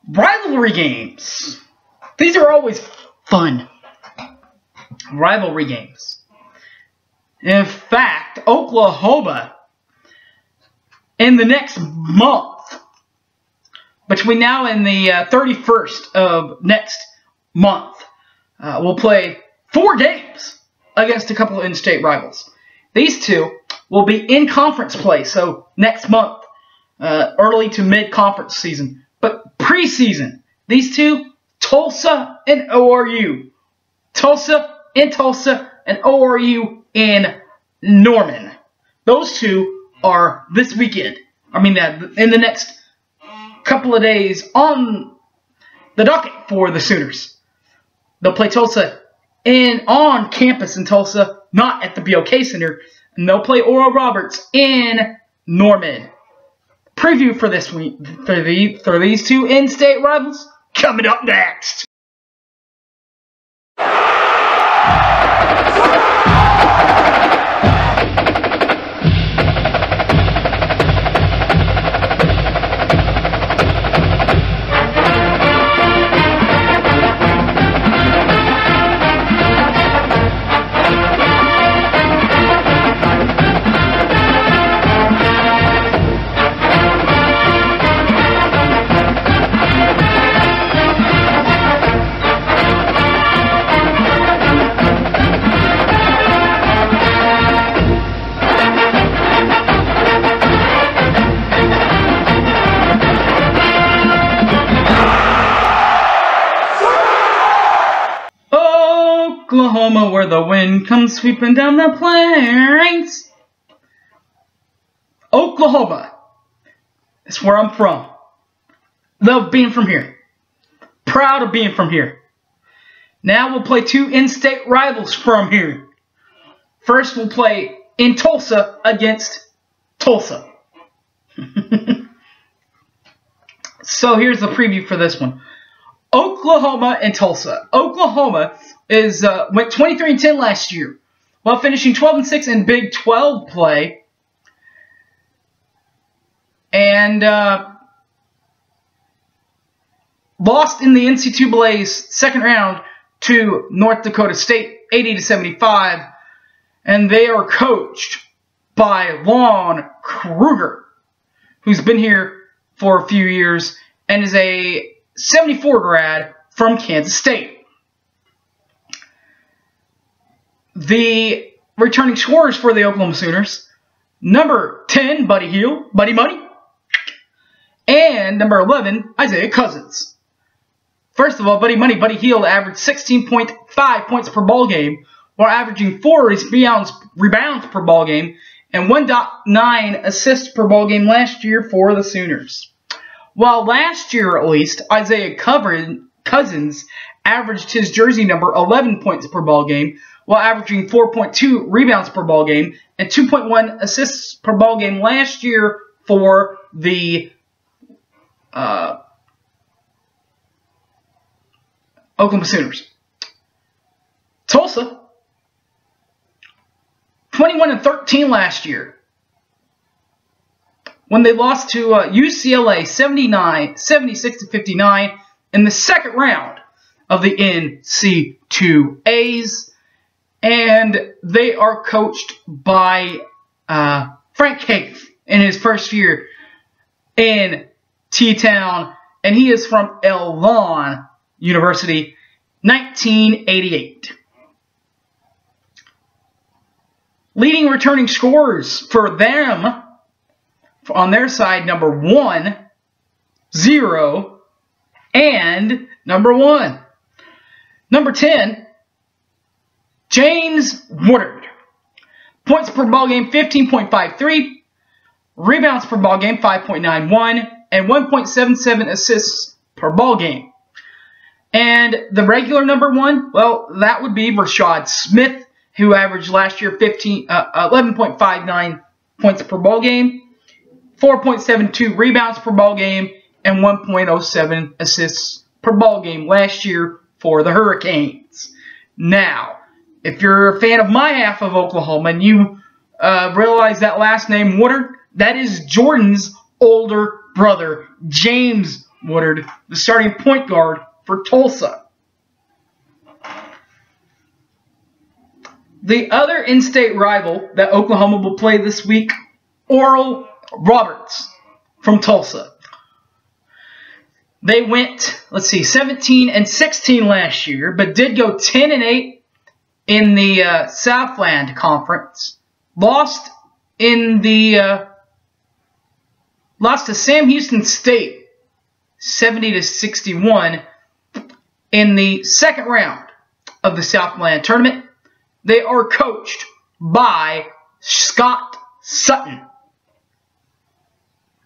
Rivalry games. These are always fun. Rivalry games. In fact, Oklahoma, in the next month, between now and the 31st of next month, we'll play 4 games against a couple of in-state rivals. These two will be in conference play, so next month, early to mid-conference season. But preseason, these two, Tulsa and ORU. Tulsa in Tulsa and ORU in Norman. Those two are this weekend. I mean, in the next couple of days on the docket for the Sooners. They'll play Tulsa on campus in Tulsa, not at the BOK Center. And they'll play Oral Roberts in Norman. Preview for this week for these two in-state rivals coming up next. Oklahoma, where the wind comes sweeping down the plains. Oklahoma is where I'm from. Love being from here. Proud of being from here. Now we'll play 2 in-state rivals from here. First, we'll play in Tulsa against Tulsa. So here's the preview for this one. Oklahoma and Tulsa. Oklahoma went 23-10 last year, while finishing 12-6 in Big 12 play, and lost in the NCAA's second round to North Dakota State, 80-75, and they are coached by Lon Kruger, who's been here for a few years and is a 74 grad from Kansas State. The returning scorers for the Oklahoma Sooners, number 10, Buddy Hield, Buddy Money, and number 11, Isaiah Cousins. First of all, Buddy Hield averaged 16.5 points per ball game, while averaging 4 rebounds per ball game and 1.9 assists per ball game last year for the Sooners. While last year, at least, Isaiah Cousins averaged his jersey number 11 points per ball game, while averaging 4.2 rebounds per ball game and 2.1 assists per ball game last year for the Oklahoma Sooners. Tulsa, 21-13 last year, when they lost to UCLA 76-59 in the second round of the NC2As. And they are coached by Frank Haith in his first year in T-Town. And he is from Elon University, 1988. Leading returning scorers for them, on their side, number 1, 0, and number 1. Number 10, James Woodard. Points per ball game, 15.53. Rebounds per ball game, 5.91. And 1.77 assists per ball game. And the regular number 1, well, that would be Rashad Smith, who averaged last year 11.59 points per ball game, 4.72 rebounds per ball game, and 1.07 assists per ball game last year for the Hurricanes. Now, if you're a fan of my half of Oklahoma and you realize that last name, Woodard, that is Jordan's older brother, James Woodard, the starting point guard for Tulsa. The other in-state rival that Oklahoma will play this week, Oral Roberts from Tulsa. They went, 17-16 last year, but did go 10-8 in the Southland Conference. Lost to Sam Houston State 70-61 in the second round of the Southland tournament. They are coached by Scott Sutton,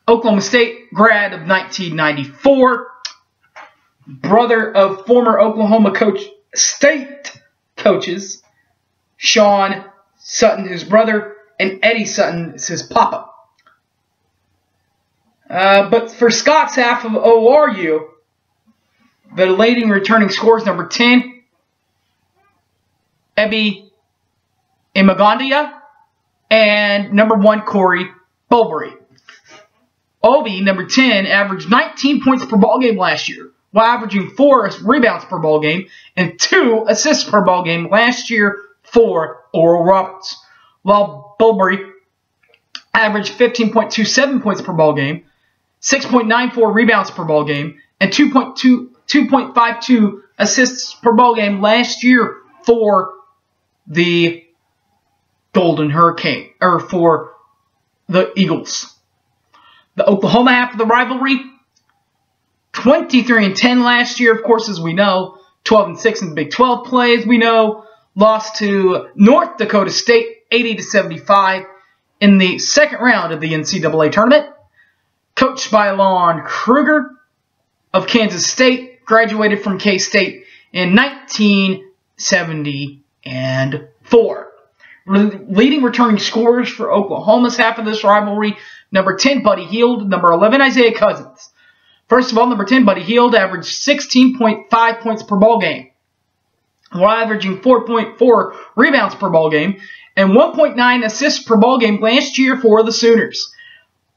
Oklahoma State grad of 1994, brother of former Oklahoma State coaches Sean Sutton, his brother, and Eddie Sutton is his papa. But for Scott's half of ORU, the leading returning scorers, number 10, Ebi Imagondia, and number 1, Corey Bulbury. Obi, number 10, averaged 19 points per ball game last year, while averaging 4 rebounds per ball game and 2 assists per ball game last year for Oral Roberts. While Bulbury averaged 15.27 points per ball game, 6.94 rebounds per ball game, and 2.52 assists per ball game last year for the Golden Hurricane, or for the Eagles. The Oklahoma half of the rivalry, 23-10 last year, of course, as we know. 12-6 in the Big 12 play, as we know. Lost to North Dakota State, 80-75 in the second round of the NCAA tournament. Coached by Lon Kruger of Kansas State, graduated from K-State in 1974. Leading returning scorers for Oklahoma's half of this rivalry, number 10, Buddy Hield, number 11, Isaiah Cousins. First of all, number 10, Buddy Hield, averaged 16.5 points per ball game, while averaging 4.4 rebounds per ball game and 1.9 assists per ball game last year for the Sooners.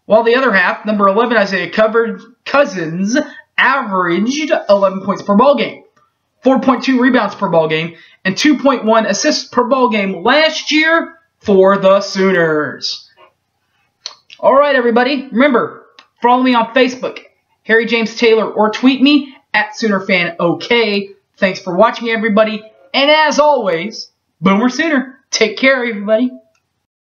While the other half, number 11, Isaiah Cousins, averaged 11 points per ball game, 4.2 rebounds per ball game, and 2.1 assists per ball game last year for the Sooners. All right, everybody. Remember, follow me on Facebook, Harry James Taylor, or tweet me at SoonerFanOK. Thanks for watching, everybody. And as always, Boomer Sooner. Take care, everybody.